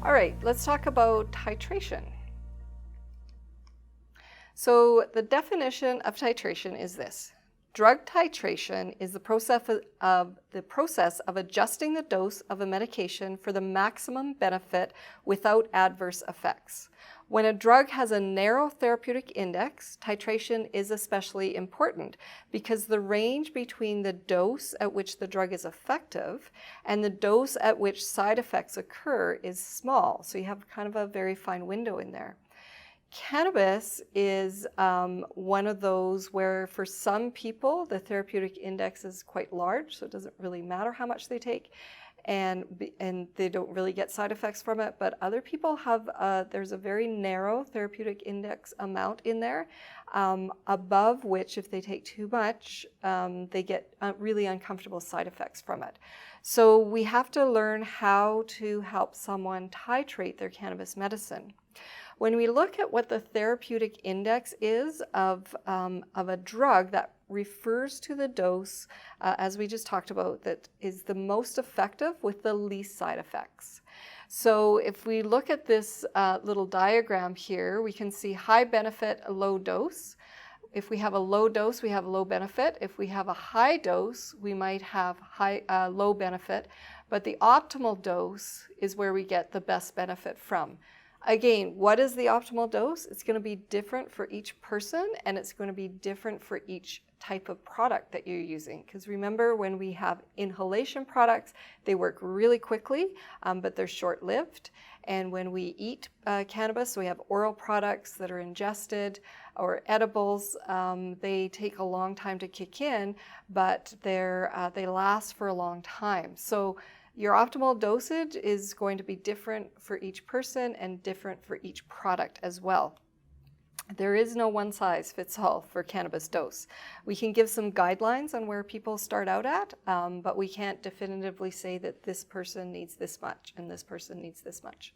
All right, let's talk about titration. So the definition of titration is this. Drug titration is the process of adjusting the dose of a medication for the maximum benefit without adverse effects. When a drug has a narrow therapeutic index, titration is especially important because the range between the dose at which the drug is effective and the dose at which side effects occur is small. So you have kind of a very fine window in there. Cannabis is one of those where for some people the therapeutic index is quite large, so it doesn't really matter how much they take, and they don't really get side effects from it. But other people have, there's a very narrow therapeutic index amount in there, above which if they take too much, they get really uncomfortable side effects from it. So we have to learn how to help someone titrate their cannabis medicine. When we look at what the therapeutic index is of a drug, that refers to the dose, as we just talked about, that is the most effective with the least side effects. So if we look at this little diagram here, we can see high benefit, low dose. If we have a low dose, we have low benefit. If we have a high dose, we might have low benefit. But the optimal dose is where we get the best benefit from. Again, what is the optimal dose? It's going to be different for each person, and it's going to be different for each type of product that you're using. Because remember, when we have inhalation products, they work really quickly, but they're short-lived. And when we eat cannabis, so we have oral products that are ingested or edibles, they take a long time to kick in, but they last for a long time. So your optimal dosage is going to be different for each person and different for each product as well. There is no one size fits all for cannabis dose. We can give some guidelines on where people start out at, but we can't definitively say that this person needs this much and this person needs this much.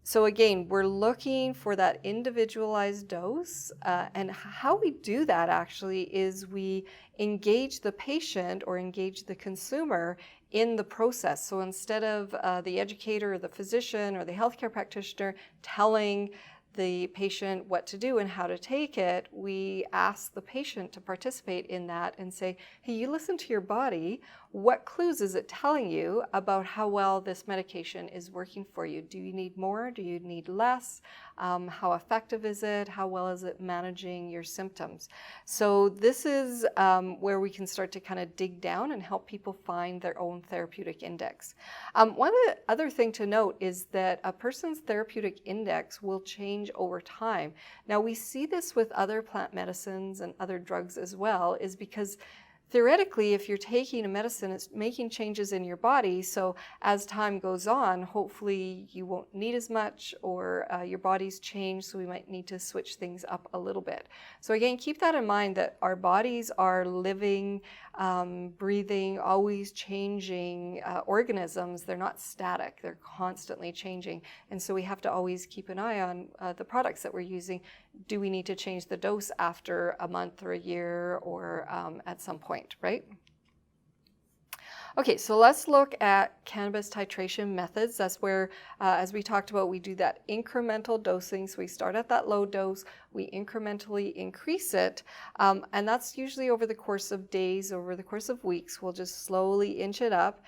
So again, we're looking for that individualized dose, and how we do that actually is we engage the patient or engage the consumer in the process. So instead of the educator or the physician or the healthcare practitioner telling the patient what to do and how to take it, we ask the patient to participate in that and say, hey, you listen to your body. What clues is it telling you about how well this medication is working for you? Do you need more? Do you need less? How effective is it? How well is it managing your symptoms? So this is where we can start to kind of dig down and help people find their own therapeutic index. One other thing to note is that a person's therapeutic index will change over time. Now we see this with other plant medicines and other drugs as well, is because theoretically, if you're taking a medicine, it's making changes in your body. So as time goes on, hopefully you won't need as much, or your body's changed, so we might need to switch things up a little bit. So again, keep that in mind, that our bodies are living, breathing, always changing organisms. They're not static. They're constantly changing. And so we have to always keep an eye on the products that we're using. Do we need to change the dose after a month or a year, or at some point, right? Okay, so let's look at cannabis titration methods. That's where, as we talked about, we do that incremental dosing. So we start at that low dose, we incrementally increase it, and that's usually over the course of days, over the course of weeks. We'll just slowly inch it up.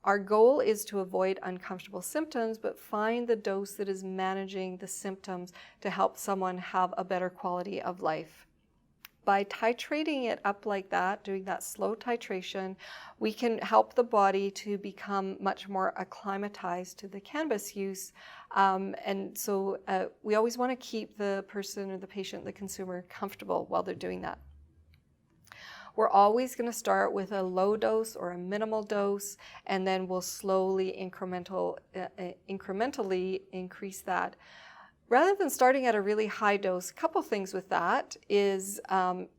Our goal is to avoid uncomfortable symptoms, but find the dose that is managing the symptoms to help someone have a better quality of life. By titrating it up like that, doing that slow titration, we can help the body to become much more acclimatized to the cannabis use. And so we always want to keep the person or the patient, the consumer, comfortable while they're doing that. We're always going to start with a low dose or a minimal dose, and then we'll slowly incrementally increase that. Rather than starting at a really high dose, a couple things with that is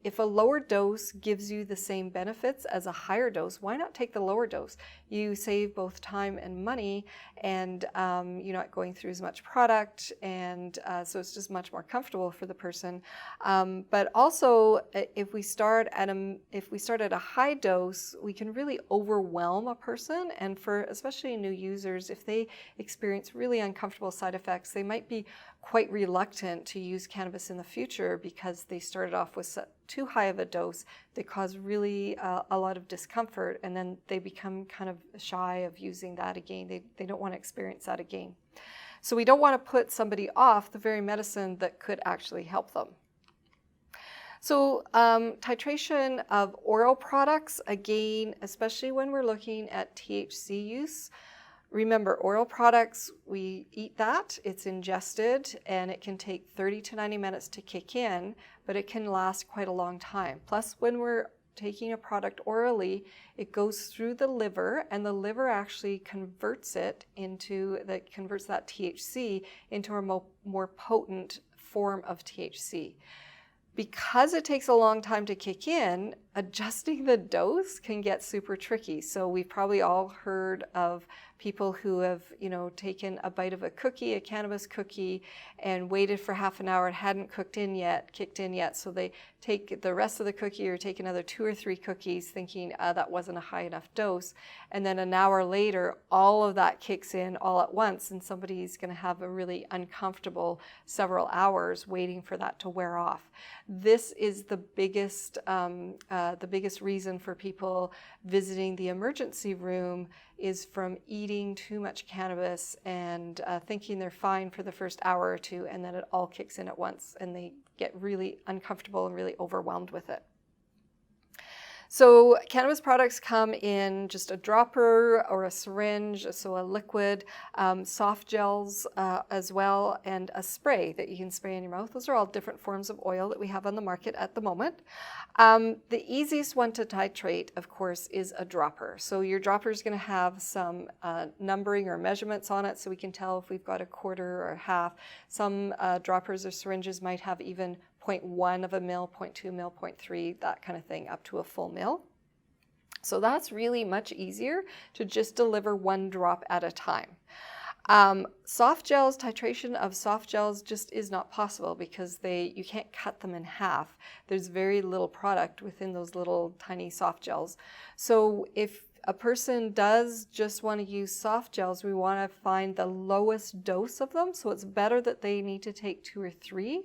if a lower dose gives you the same benefits as a higher dose, why not take the lower dose? You save both time and money, and you're not going through as much product, and so it's just much more comfortable for the person. But also, if we start at a high dose, we can really overwhelm a person, and for especially new users, if they experience really uncomfortable side effects, they might be quite reluctant to use cannabis in the future because they started off with too high of a dose. They cause really a lot of discomfort, and then they become kind of shy of using that again. They don't want to experience that again. So we don't want to put somebody off the very medicine that could actually help them. So titration of oral products, again, especially when we're looking at THC use. Remember, oral products, we eat that, it's ingested, and it can take 30 to 90 minutes to kick in, but it can last quite a long time. Plus, when we're taking a product orally, it goes through the liver, and the liver actually converts that THC into a more potent form of THC. Because it takes a long time to kick in, adjusting the dose can get super tricky. So we've probably all heard of people who have, taken a bite of a cookie, a cannabis cookie, and waited for half an hour. It hadn't kicked in yet. So they take the rest of the cookie or take another 2 or 3 cookies thinking that wasn't a high enough dose. And then an hour later, all of that kicks in all at once, and somebody's going to have a really uncomfortable several hours waiting for that to wear off. This is the biggest reason for people visiting the emergency room is from eating too much cannabis and thinking they're fine for the first hour or two, and then it all kicks in at once and they get really uncomfortable and really overwhelmed with it. So cannabis products come in just a dropper or a syringe, so a liquid, soft gels as well, and a spray that you can spray in your mouth. Those are all different forms of oil that we have on the market at the moment. The easiest one to titrate, of course, is a dropper. So your dropper is going to have some numbering or measurements on it, so we can tell if we've got a quarter or a half. Some droppers or syringes might have even 0.1 of a mil, 0.2 mil, 0.3, that kind of thing, up to a full mil. So that's really much easier to just deliver 1 drop at a time. Soft gels, titration of soft gels just is not possible because you can't cut them in half. There's very little product within those little tiny soft gels. So if a person does just want to use soft gels, we want to find the lowest dose of them. So it's better that they need to take 2 or 3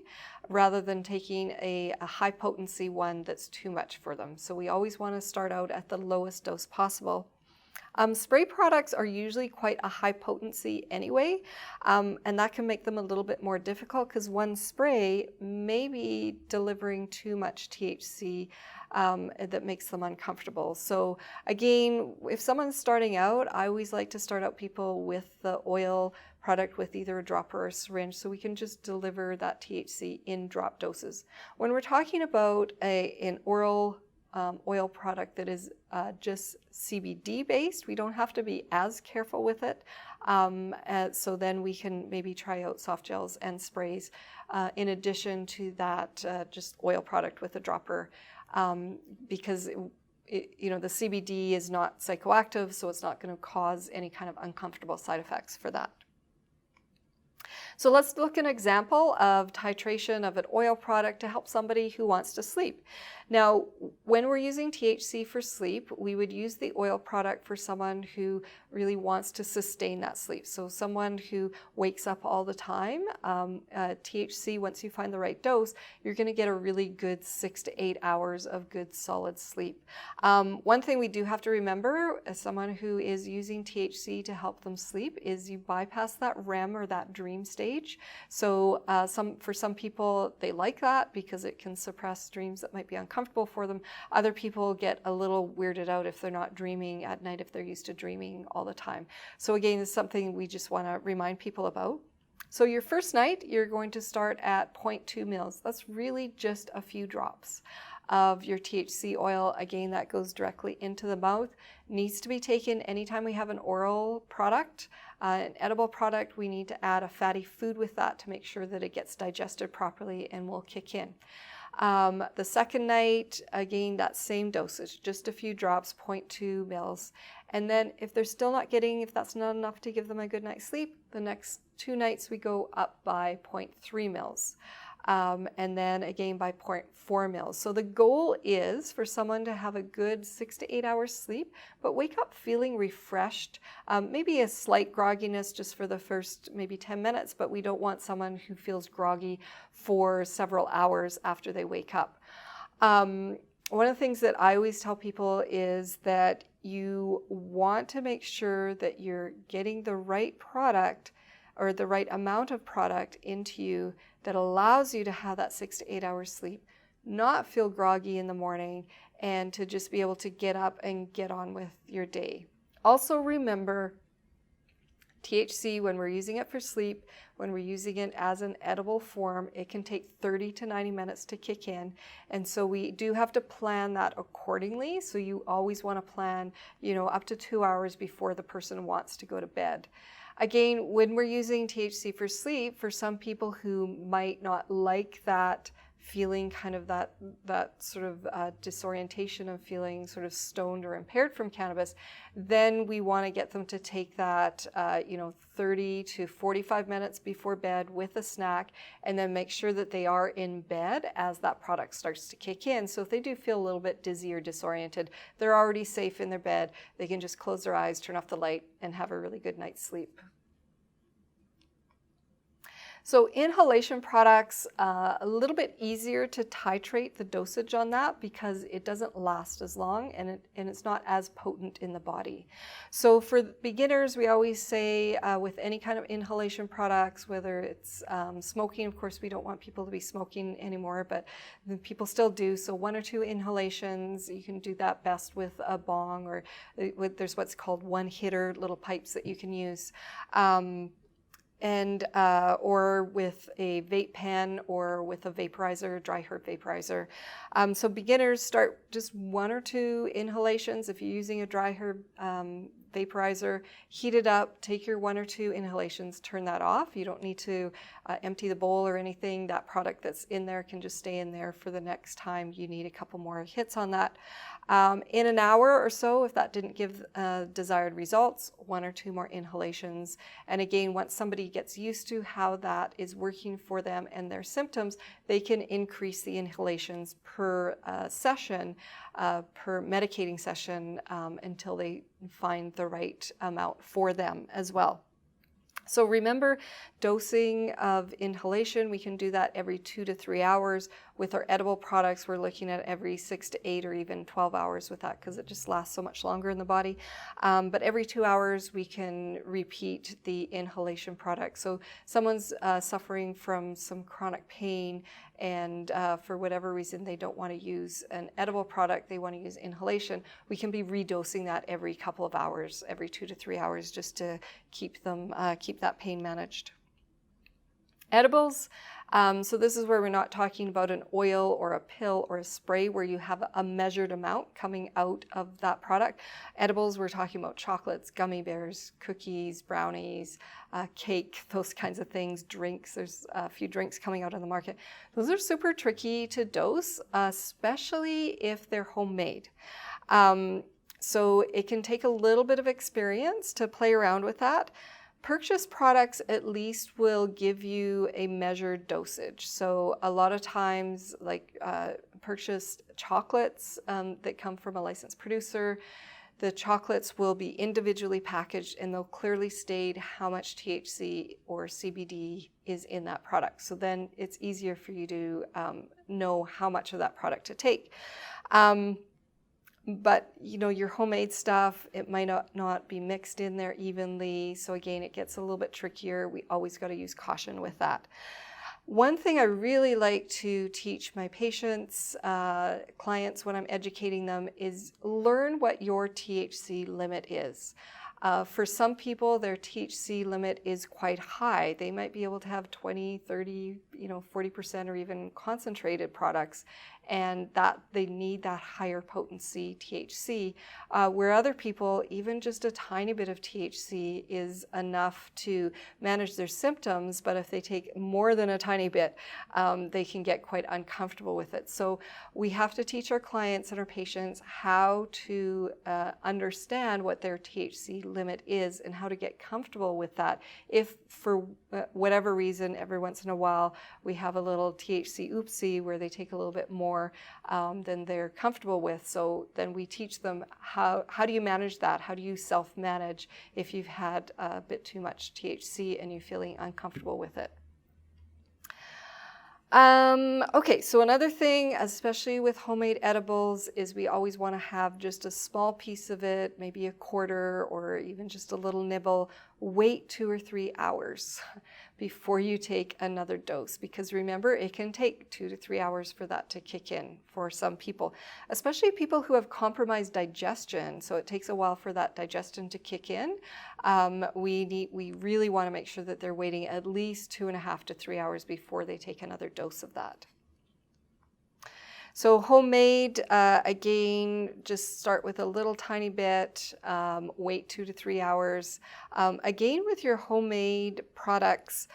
rather than taking a high potency one that's too much for them. So we always want to start out at the lowest dose possible. Spray products are usually quite a high potency anyway, and that can make them a little bit more difficult because one spray may be delivering too much THC that makes them uncomfortable. So again, if someone's starting out, I always like to start out people with the oil product with either a dropper or a syringe, so we can just deliver that THC in drop doses. When we're talking about an oral oil product that is just CBD based, we don't have to be as careful with it. So then we can maybe try out soft gels and sprays in addition to that just oil product with a dropper, because the CBD is not psychoactive, so it's not going to cause any kind of uncomfortable side effects for that. So let's look at an example of titration of an oil product to help somebody who wants to sleep. Now, when we're using THC for sleep, we would use the oil product for someone who really wants to sustain that sleep. So someone who wakes up all the time, THC, once you find the right dose, you're going to get a really good 6 to 8 hours of good solid sleep. One thing we do have to remember as someone who is using THC to help them sleep is you bypass that REM or that dream stage. So for some people, they like that because it can suppress dreams that might be uncomfortable for them. Other people get a little weirded out if they're not dreaming at night, if they're used to dreaming all the time. So again, it's something we just want to remind people about. So your first night, you're going to start at 0.2 mils. That's really just a few drops of your THC oil. Again, that goes directly into the mouth. Needs to be taken anytime we have an oral product. An edible product, we need to add a fatty food with that to make sure that it gets digested properly and will kick in. The second night, again, that same dosage, just a few drops, 0.2 mils. And then if they're still not getting, if that's not enough to give them a good night's sleep, the next 2 nights we go up by 0.3 mils. And then again by 0.4 mils. So the goal is for someone to have a good 6 to 8 hours sleep, but wake up feeling refreshed, maybe a slight grogginess just for the first maybe 10 minutes, but we don't want someone who feels groggy for several hours after they wake up. One of the things that I always tell people is that you want to make sure that you're getting the right product or the right amount of product into you that allows you to have that 6 to 8 hours sleep, not feel groggy in the morning, and to just be able to get up and get on with your day. Also remember, THC, when we're using it for sleep, when we're using it as an edible form, it can take 30 to 90 minutes to kick in. And so we do have to plan that accordingly. So you always want to plan, up to 2 hours before the person wants to go to bed. Again, when we're using THC for sleep, for some people who might not like that feeling, kind of that sort of disorientation of feeling sort of stoned or impaired from cannabis, then we want to get them to take that 30 to 45 minutes before bed with a snack, and then make sure that they are in bed as that product starts to kick in. So if they do feel a little bit dizzy or disoriented, they're already safe in their bed. They can just close their eyes, turn off the light, and have a really good night's sleep. So inhalation products, a little bit easier to titrate the dosage on that because it doesn't last as long and it's not as potent in the body. So for beginners, we always say with any kind of inhalation products, whether it's smoking, of course we don't want people to be smoking anymore, but people still do. So 1 or 2 inhalations, you can do that best with a bong, or there's what's called one-hitter little pipes that you can use. Or with a vape pen or with a vaporizer, dry herb vaporizer. So beginners start just 1 or 2 inhalations. If you're using a dry herb vaporizer, heat it up, take your 1 or 2 inhalations, turn that off. You don't need to empty the bowl or anything. That product that's in there can just stay in there for the next time you need a couple more hits on that. In an hour or so, if that didn't give desired results, 1 or 2 more inhalations. And again, once somebody gets used to how that is working for them and their symptoms, they can increase the inhalations per session, per medicating session, until they find the right amount for them as well. So remember, dosing of inhalation, we can do that every 2 to 3 hours. With our edible products, we're looking at every 6 to 8 or even 12 hours with that because it just lasts so much longer in the body. But every 2 hours, we can repeat the inhalation product. So someone's suffering from some chronic pain, and for whatever reason they don't want to use an edible product, they want to use inhalation, we can be redosing that every couple of hours, every 2 to 3 hours, just to keep that pain managed. Edibles, so this is where we're not talking about an oil or a pill or a spray where you have a measured amount coming out of that product. Edibles, we're talking about chocolates, gummy bears, cookies, brownies, cake, those kinds of things, drinks. There's a few drinks coming out on the market. Those are super tricky to dose, especially if they're homemade. So it can take a little bit of experience to play around with that. Purchased products at least will give you a measured dosage. So a lot of times, like purchased chocolates that come from a licensed producer, the chocolates will be individually packaged and they'll clearly state how much THC or CBD is in that product. So then it's easier for you to know how much of that product to take. But your homemade stuff, it might not be mixed in there evenly. So again, it gets a little bit trickier. We always got to use caution with that. One thing I really like to teach my patients, clients when I'm educating them, is learn what your THC limit is. For some people, their THC limit is quite high. They might be able to have 20, 30, 40% or even concentrated products. and that they need that higher potency THC, where other people, even just a tiny bit of THC is enough to manage their symptoms, but if they take more than a tiny bit, they can get quite uncomfortable with it. So we have to teach our clients and our patients how to understand what their THC limit is and how to get comfortable with that. If for whatever reason, every once in a while, we have a little THC oopsie where they take a little bit more than they're comfortable with. So then we teach them how do you manage that? How do you self-manage if you've had a bit too much THC and you're feeling uncomfortable with it? Okay, so another thing, especially with homemade edibles, is we always want to have just a small piece of it, maybe a quarter or even just a little nibble. Wait 2 or 3 hours before you take another dose, because remember, it can take 2 to 3 hours for that to kick in for some people, especially people who have compromised digestion. So it takes a while for that digestion to kick in. We really want to make sure that they're waiting at least 2.5 to 3 hours before they take another dose of that. So homemade, again, just start with a little tiny bit, wait 2 to 3 hours. Again, with your homemade products,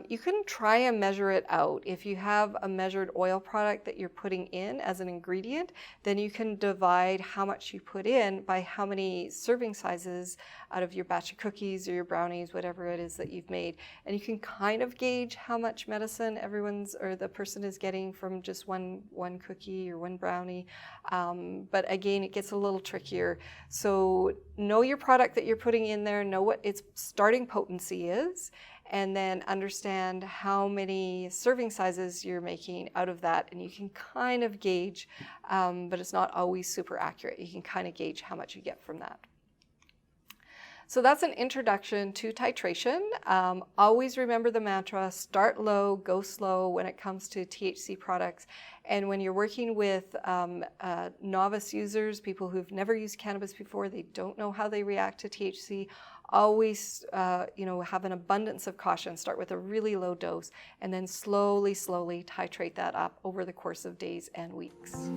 you can try and measure it out. If you have a measured oil product that you're putting in as an ingredient, then you can divide how much you put in by how many serving sizes out of your batch of cookies or your brownies, whatever it is that you've made. And you can kind of gauge how much medicine the person is getting from just one cookie or one brownie. But again, it gets a little trickier. So know your product that you're putting in there, know what its starting potency is, and then understand how many serving sizes you're making out of that. And you can kind of gauge, but it's not always super accurate. You can kind of gauge how much you get from that. So that's an introduction to titration. Always remember the mantra, start low, go slow when it comes to THC products. And when you're working with novice users, people who've never used cannabis before, they don't know how they react to THC, always have an abundance of caution. Start with a really low dose and then slowly titrate that up over the course of days and weeks.